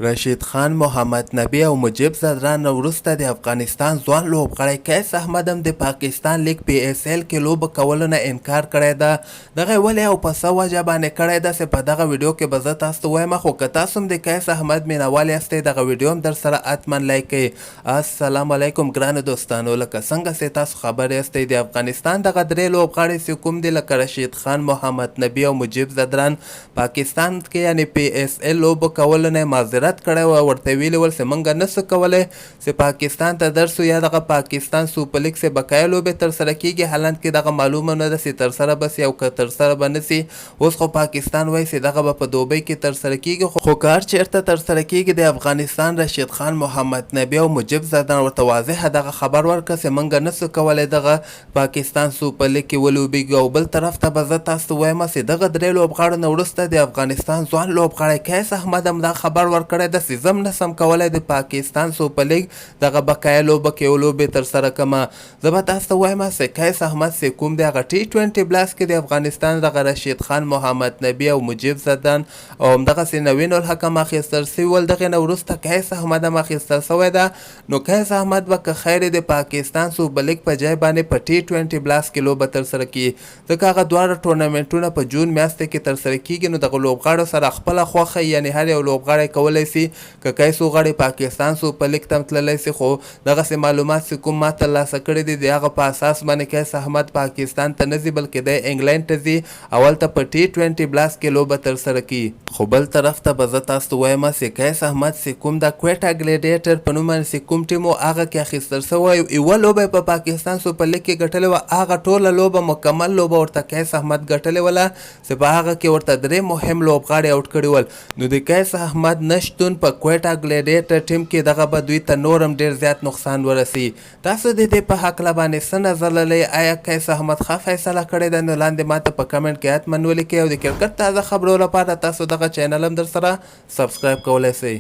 رشید خان محمد نبی او مجیب زدران وروسته د افغانستان ځوان لوبغاړی قیس احمد هم د پاکستان لیګ پی اس ایل کې لوبه کولو نه انکار کړی ده. دغه ولې او په څه وجه باندې کړی ده چې په دغه ویډیو کې به زه تاسو ته وایم. خو که تاسو هم د قیس احمد مینوال یاستئ دغه ویډیو هم در سره حتما لایک کړئ. السلام علیکم ګرانو دوستانو، لکه څنګه چې تاسو خبر یاستئ د افغانستان دغه درې لوبغاړي چې کوم دي لکه رشید خان محمد نبی او مجیب زدران پاکستان کې یعنی پی اس ایل لوبه کولو نه معذرت کړی و، ورته ویلي ول چې موږ نسو کولی چې پاکستان ته درسو یا دغه پاکستان سوپر لیګ چې بقایه لوبې ترسره کیږي. حالانکه کې دغه معلومه نه ده چې ترسره به سي او که ترسره به نه سي. اوس خو پاکستان وایي چې دغه به په دوبۍ کې ترسره کیږي، خو که هر چېرته ترسره کیږي د افغانستان رشید خان محمد نبی او مجیب زدران ورته واضحه دغه خبر ورکړه چې موږ نسو کولی دغه پاکستان سوپر لیګ کې ولوبېږو. او بل طرف ته به زه تاسو ته وایم چې دغه درې لوبغاړو نه وروسته د افغانستان ځوان لوبغاړی قیس احمد هم دا خبر ورکړی ده چې زه هم نسم کولی د پاکستان سوپر لیګ دغه بقایه لوبه کې یو لوبې ترسره کړمه. زه به تاسو ته وایم چې قیس احمد چې کوم دی هغه T20 بلاس کې د افغانستان دغه رشید خان محمد نبی او مجیب زدران او همدغسې نوین الحکم اخیستل سوي ول. دغې نه وروسته قیس احمد هم اخیستل سوی ده. نو قیس احمد به که خیر د پاکستان سوپر لیګ په ځای باندې په T20 بلاس کې لوبه ترسره کړي، ځکه هغه دواړه ټورنمنټونه په جون میاشتې کې ترسره کیږي. نو دغه لوبغاړو سره خپله خوښه یعنې هر یو لوبغاړی کولی سي که قیس وغواړي پاکستان سوپر لیګ ته هم تللی سي. خو دغسې معلومات چې کوم ما ترلاسه کړي دي د هغه په اساس باندې قیس احمد پاکستان ته نه ځي بلکې دی انګلینډ ته ځي او هلته په T20 بلاس کې لوبه ترسره کړي. خو بل طرف ته به زه تاسو ته وایم چې قیس احمد چې کوم د کویټا ګلیډیټر په نوم باندې چې کوم ټیم و هغه کې اخیستل سوی یوه لوبه په پاکستان سوپر لیګ کې ګټلې وه. هغه ټوله لوبه مکمل لوبه ورته قیس احمد ګټلې وله چې په هغه کې ورته درې مهم لوبغاړي اوټ کړي ول. نو د قیس احمد نشتون په کویټا ګلیډیټر ټیم کې دغه به دوی ته نور هم ډېر زیات نقصان ورسي. تاسو د دې په هکله باندې څه نظر لرئ؟ آیا قیس احمد ښه فیصله کړې ده؟ نو لاندې ماته په کمنټ کې حتما ولیکئ او د کرکټ تازه خبرو لپاره تاسو دغه چینل هم در سره سبسکرایب کولی شئ.